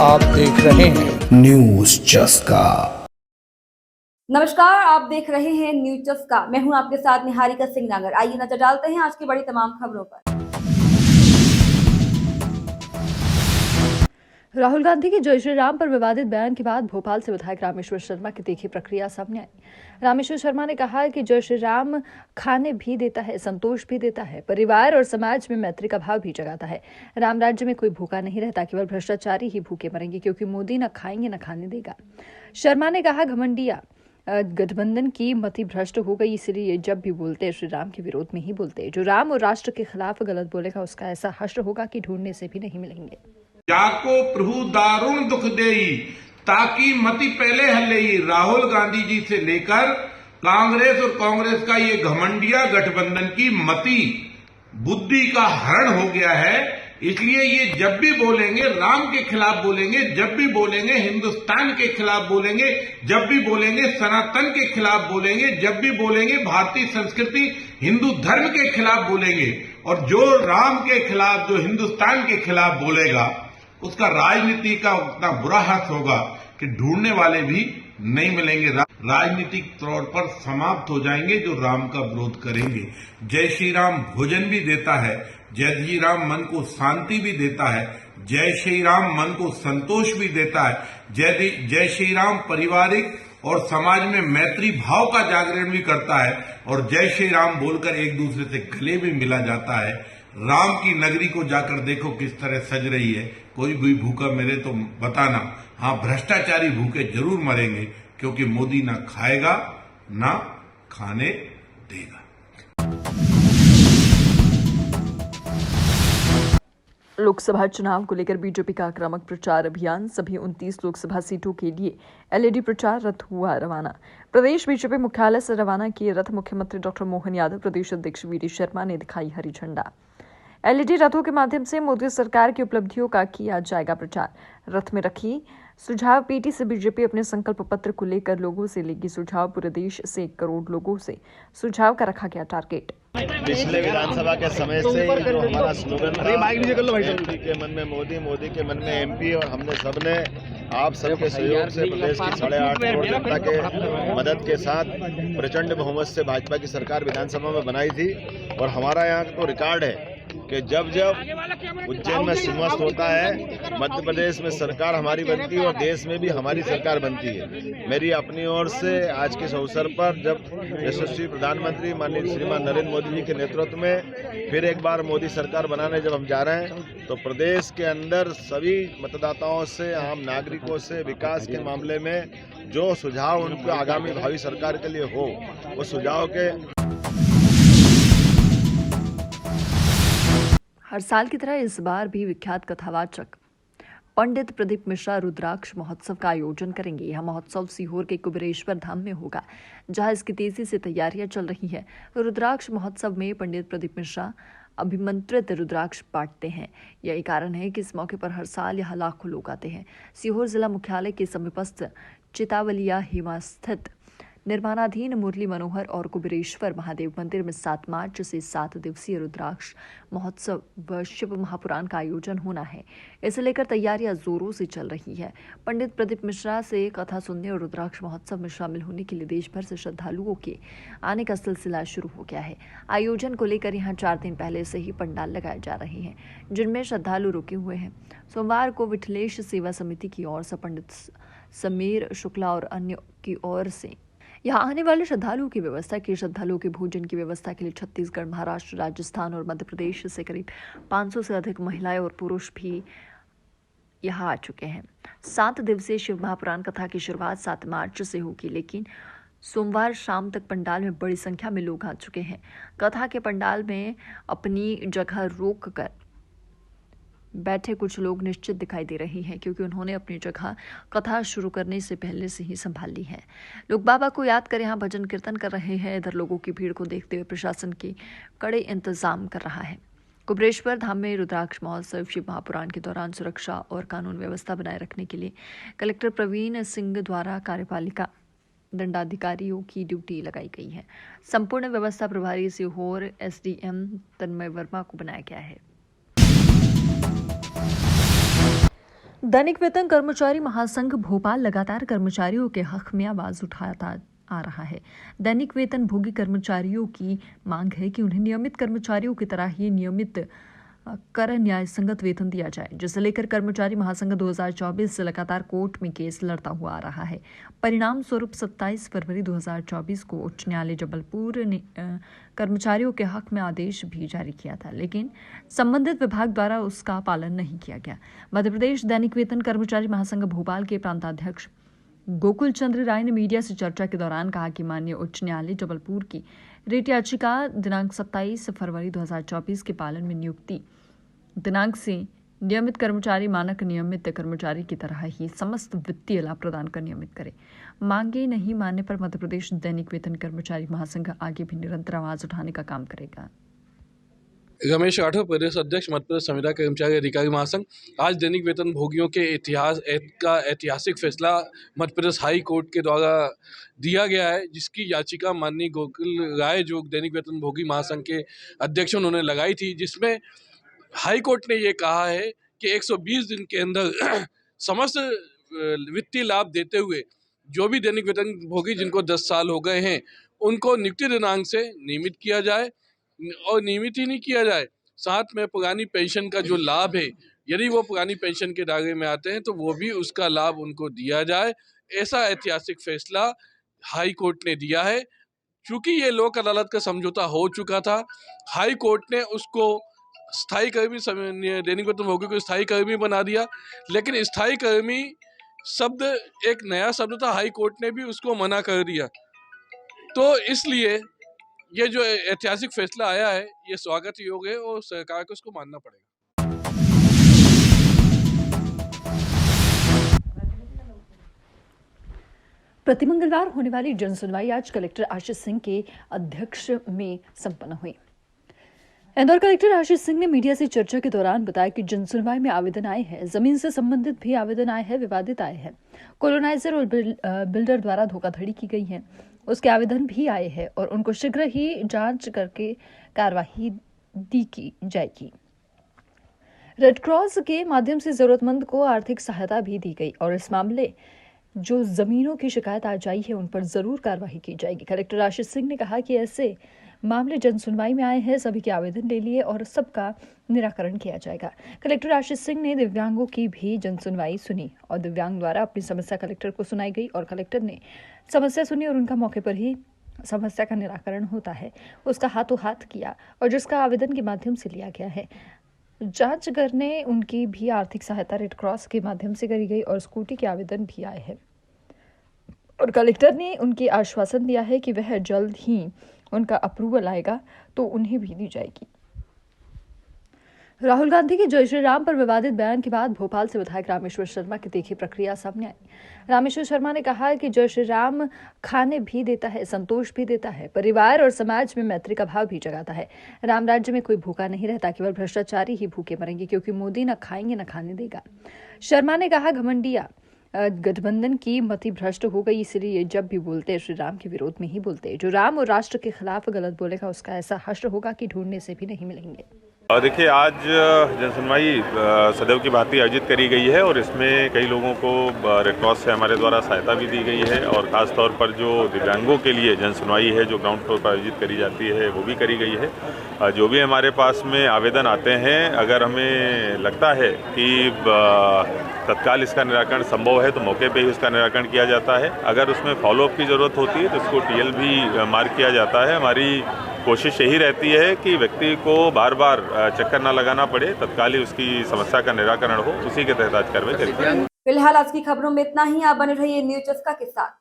आप देख रहे हैं न्यूज चस्का। नमस्कार, आप देख रहे हैं न्यूज चस्का। मैं हूं आपके साथ निहारिका सिंह नागर। आइए नजर डालते हैं आज की बड़ी तमाम खबरों पर। राहुल गांधी की जय श्री राम पर विवादित बयान के बाद भोपाल से विधायक रामेश्वर शर्मा की तीखी प्रक्रिया सामने आई। रामेश्वर शर्मा ने कहा कि जय श्री राम खाने भी देता है, संतोष भी देता है, परिवार और समाज में मैत्री का भाव भी जगाता है। राम राज्य में कोई भूखा नहीं रहता, केवल भ्रष्टाचारी ही भूखे मरेंगे, क्योंकि मोदी न खाएंगे न खाने देगा। शर्मा ने कहा घमंडिया गठबंधन की मति भ्रष्ट हो गई, इसलिए जब भी बोलते श्री राम के विरोध में ही बोलते। जो राम और राष्ट्र के खिलाफ गलत बोलेगा उसका ऐसा हश्र होगा कि ढूंढने से भी नहीं मिलेंगे। जाको प्रभु दारुण दुख देई ताकि मति पहले हल्लेई। राहुल गांधी जी से लेकर कांग्रेस और कांग्रेस का ये घमंडिया गठबंधन की मति बुद्धि का हरण हो गया है। इसलिए ये जब भी बोलेंगे राम के खिलाफ बोलेंगे, जब भी बोलेंगे हिंदुस्तान के खिलाफ बोलेंगे, जब भी बोलेंगे सनातन के खिलाफ बोलेंगे, जब भी बोलेंगे भारतीय संस्कृति हिंदू धर्म के खिलाफ बोलेंगे। और जो राम के खिलाफ, जो हिंदुस्तान के खिलाफ बोलेगा, उसका राजनीति का उतना बुरा हाथ होगा कि ढूंढने वाले भी नहीं मिलेंगे। राजनीतिक तौर पर समाप्त हो जाएंगे जो राम का विरोध करेंगे। जय श्री राम भोजन भी देता है, जय श्री राम मन को शांति भी देता है, जय श्री राम मन को संतोष भी देता है, जय श्री राम पारिवारिक और समाज में मैत्री भाव का जागरण भी करता है, और जय श्री राम बोलकर एक दूसरे से गले भी मिला जाता है। राम की नगरी को जाकर देखो किस तरह सज रही है। कोई भी भूखा मरे तो बताना। हाँ, भ्रष्टाचारी भूखे जरूर मरेंगे, क्योंकि मोदी ना खाएगा ना खाने देगा। लोकसभा चुनाव को लेकर बीजेपी का आक्रामक प्रचार अभियान। सभी 29 लोकसभा सीटों के लिए एलईडी प्रचार रथ हुआ रवाना। प्रदेश बीजेपी मुख्यालय से रवाना किए रथ मुख्यमंत्री डॉक्टर मोहन यादव, प्रदेश अध्यक्ष वीडी शर्मा ने दिखाई हरी झंडा। एलईडी रथों के माध्यम से मोदी सरकार की उपलब्धियों का किया जाएगा प्रचार। रथ में रखी सुझाव पेटी से बीजेपी अपने संकल्प पत्र को लेकर लोगों से लेगी सुझाव। पूरे देश से 1 करोड़ लोगों से सुझाव का रखा गया टारगेट। पिछले विधानसभा के समय से जो हमारा स्लोगन था, एमपी के मन में मोदी, मोदी के मन में एमपी, और हमने सबने आप सबके सहयोग से प्रदेश की 8.5 करोड़ जनता के मदद के साथ प्रचंड बहुमत से भाजपा की सरकार विधानसभा में बनाई थी। और हमारा यहाँ तो रिकॉर्ड है कि जब जब उज्जैन में सिंहस्थ होता है, मध्य प्रदेश में सरकार हमारी बनती है और देश में भी हमारी सरकार बनती है। मेरी अपनी ओर से आज के इस अवसर पर जब यशस्वी प्रधानमंत्री माननीय श्रीमान नरेंद्र मोदी जी के नेतृत्व में फिर एक बार मोदी सरकार बनाने जब हम जा रहे हैं, तो प्रदेश के अंदर सभी मतदाताओं से, आम नागरिकों से विकास के मामले में जो सुझाव उनको आगामी भावी सरकार के लिए हो, वो सुझाव के हर साल की तरह इस बार भी विख्यात कथावाचक पंडित प्रदीप मिश्रा रुद्राक्ष महोत्सव का आयोजन करेंगे। यह महोत्सव सीहोर के कुबेरेश्वर धाम में होगा, जहां इसकी तेजी से तैयारियां चल रही है। रुद्राक्ष महोत्सव में पंडित प्रदीप मिश्रा अभिमंत्रित रुद्राक्ष बांटते हैं। यही कारण है कि इस मौके पर हर साल यहाँ लाखों लोग आते हैं। सीहोर जिला मुख्यालय के समीपस्थ चितावलिया हेमा स्थित निर्माणाधीन मुरली मनोहर और कुबेरेश्वर महादेव मंदिर में 7 मार्च से 7 दिवसीय रुद्राक्ष महोत्सव व शिव महापुराण का आयोजन होना है। इसे लेकर तैयारियां जोरों से चल रही है। पंडित प्रदीप मिश्रा से कथा सुनने और रुद्राक्ष महोत्सव में शामिल होने के लिए देश भर से श्रद्धालुओं के आने का सिलसिला शुरू हो गया है। आयोजन को लेकर यहाँ 4 दिन पहले से ही पंडाल लगाए जा रहे हैं, जिनमें श्रद्धालु रुके हुए हैं। सोमवार को विठलेश सेवा समिति की ओर से पंडित समीर शुक्ला और अन्य की ओर से यहाँ आने वाले श्रद्धालुओं की व्यवस्था की। श्रद्धालुओं के भोजन की व्यवस्था के लिए छत्तीसगढ़, महाराष्ट्र, राजस्थान और मध्य प्रदेश से करीब 500 से अधिक महिलाएं और पुरुष भी यहाँ आ चुके हैं। 7 दिवसीय शिव महापुराण कथा की शुरुआत 7 मार्च से होगी, लेकिन सोमवार शाम तक पंडाल में बड़ी संख्या में लोग आ चुके हैं। कथा के पंडाल में अपनी जगह रोक कर बैठे कुछ लोग निश्चित दिखाई दे रही हैं, क्योंकि उन्होंने अपनी जगह कथा शुरू करने से पहले से ही संभाल ली है। लोग बाबा को याद कर यहाँ भजन कीर्तन कर रहे हैं। इधर लोगों की भीड़ को देखते हुए प्रशासन के कड़े इंतजाम कर रहा है। कुबेरेश्वर धाम में रुद्राक्ष महोत्सव शिव महापुराण के दौरान सुरक्षा और कानून व्यवस्था बनाए रखने के लिए कलेक्टर प्रवीण सिंह द्वारा कार्यपालिका दंडाधिकारियों की ड्यूटी लगाई गई है। संपूर्ण व्यवस्था प्रभारी सीहोर एसडीएम तन्मय वर्मा को बनाया गया है। दैनिक वेतन कर्मचारी महासंघ भोपाल लगातार कर्मचारियों के हक में आवाज उठाता आ रहा है। दैनिक वेतन भोगी कर्मचारियों की मांग है कि उन्हें नियमित कर्मचारियों की तरह ही नियमित कर न्याय संगत वेतन दिया जाए, जिसे लेकर कर्मचारी महासंघ 2024 से लगातार कोर्ट में केस लड़ता हुआ आ रहा है। परिणाम स्वरूप 27 फरवरी 2024 को उच्च न्यायालय जबलपुर ने कर्मचारियों के हक में आदेश भी जारी किया था, लेकिन संबंधित विभाग द्वारा उसका पालन नहीं किया गया। मध्य प्रदेश दैनिक वेतन कर्मचारी महासंघ भोपाल के प्रांताध्यक्ष गोकुल चंद्र राय ने मीडिया से चर्चा के दौरान कहा कि माननीय उच्च न्यायालय जबलपुर की रिट याचिका दिनांक 27 फरवरी 2024 के पालन में नियुक्ति दिनांक से नियमित कर्मचारी मानक नियमित कर्मचारी की तरह ही समस्त वित्तीय लाभ प्रदान कर नियमित करे। मांगे नहीं मानने पर मध्य प्रदेश दैनिक वेतन कर्मचारी महासंघ आगे भी निरंतर आवाज उठाने का काम करेगा। रमेश राठौर, प्रदेश अध्यक्ष मध्य प्रदेश संविदा कर्मचारी अधिकारी महासंघ। आज दैनिक वेतन भोगियों के ऐतिहासिक फैसला मध्य प्रदेश हाई कोर्ट के द्वारा दिया गया है, जिसकी याचिका माननीय गोकुल राय जो दैनिक वेतन भोगी महासंघ के अध्यक्ष उन्होंने लगाई थी, जिसमें हाई कोर्ट ने ये कहा है कि 120 दिन के अंदर समस्त वित्तीय लाभ देते हुए जो भी दैनिक वेतन भोगी जिनको 10 साल हो गए हैं उनको नियुक्ति दिनांक से नियमित किया जाए, और नियमित ही नहीं किया जाए, साथ में पुरानी पेंशन का जो लाभ है, यदि वो पुरानी पेंशन के दायरे में आते हैं तो वो भी उसका लाभ उनको दिया जाए। ऐसा ऐतिहासिक फैसला हाई कोर्ट ने दिया है। चूंकि ये लोक अदालत का समझौता हो चुका था, हाई कोर्ट ने उसको स्थायी कर्मी दैनिक वेतन भोगी को स्थायी कर्मी बना दिया, लेकिन स्थायी कर्मी शब्द एक नया शब्द था, हाई कोर्ट ने भी उसको मना कर दिया। तो इसलिए ये जो ऐतिहासिक फैसला आया है ये स्वागत योग्य है और सरकार को इसको मानना पड़ेगा। प्रति मंगलवार होने वाली जनसुनवाई आज कलेक्टर आशीष सिंह के अध्यक्ष में संपन्न हुई। इंदौर कलेक्टर आशीष सिंह ने मीडिया से चर्चा के दौरान बताया कि जनसुनवाई में आवेदन आए हैं, जमीन से संबंधित भी आवेदन आए हैं, विवादित आए हैं, कॉलोनाइजर और बिल्डर द्वारा धोखाधड़ी की गई है, उसके आवेदन भी आए हैं और उनको शीघ्र ही जांच करके कार्रवाई की जाएगी। रेड क्रॉस के माध्यम से जरूरतमंद को आर्थिक सहायता भी दी गई और इस मामले जो जमीनों की शिकायत आ जाई है उन पर जरूर कार्रवाई की जाएगी। कलेक्टर आशीष सिंह ने कहा कि ऐसे मामले जनसुनवाई में आए हैं, सभी के आवेदन ले लिए और सबका निराकरण किया जाएगा। कलेक्टर आशीष सिंह ने दिव्यांगों की भी जनसुनवाई सुनी और दिव्यांग द्वारा अपनी समस्या कलेक्टर को सुनाई गई और कलेक्टर ने समस्या सुनी और उनका मौके पर ही समस्या का निराकरण होता है उसका हाथों हाथ किया और जिसका आवेदन के माध्यम से लिया गया है। जांच करने उनकी भी आर्थिक सहायता रेड क्रॉस के माध्यम से करी गई और स्कूटी के आवेदन भी आए हैं और कलेक्टर ने उनकी आश्वासन दिया है कि वह जल्द ही उनका अप्रूवल आएगा तो उन्हें भी दी जाएगी। राहुल गांधी के जय श्री राम पर विवादित बयान के बाद भोपाल से विधायक रामेश्वर शर्मा की तीखी प्रतिक्रिया सामने आई। रामेश्वर शर्मा ने कहा कि जय श्री राम खाने भी देता है, संतोष भी देता है, परिवार और समाज में मैत्री का भाव भी जगाता है। राम राज्य में कोई भूखा नहीं रहता, केवल भ्रष्टाचारी ही भूखे मरेंगे क्योंकि मोदी न खाएंगे न खाने देगा। शर्मा ने कहा घमंडिया गठबंधन की मति भ्रष्ट हो गई, इसलिए जब भी बोलते श्री राम के विरोध में ही बोलते। जो राम और राष्ट्र के खिलाफ गलत बोलेगा उसका ऐसा हश्र होगा कि ढूंढने से भी नहीं मिलेंगे। देखिए, आज जनसुनवाई सदैव की भांति आयोजित करी गई है और इसमें कई लोगों को रेड क्रॉस से हमारे द्वारा सहायता भी दी गई है और ख़ास तौर पर जो दिव्यांगों के लिए जनसुनवाई है जो ग्राउंड फ्लोर पर आयोजित करी जाती है वो भी करी गई है। जो भी हमारे पास में आवेदन आते हैं, अगर हमें लगता है कि तत्काल इसका निराकरण संभव है तो मौके पे ही उसका निराकरण किया जाता है। अगर उसमें फॉलोअप की ज़रूरत होती है तो उसको टीएल भी मार्क किया जाता है। हमारी कोशिश यही रहती है कि व्यक्ति को बार बार चक्कर ना लगाना पड़े, तत्काल ही उसकी समस्या का निराकरण हो, उसी के तहत आज कार्रवाई करेंगे। फिलहाल आज की खबरों में इतना ही। आप बने रहिए न्यूज़ चस्का के साथ।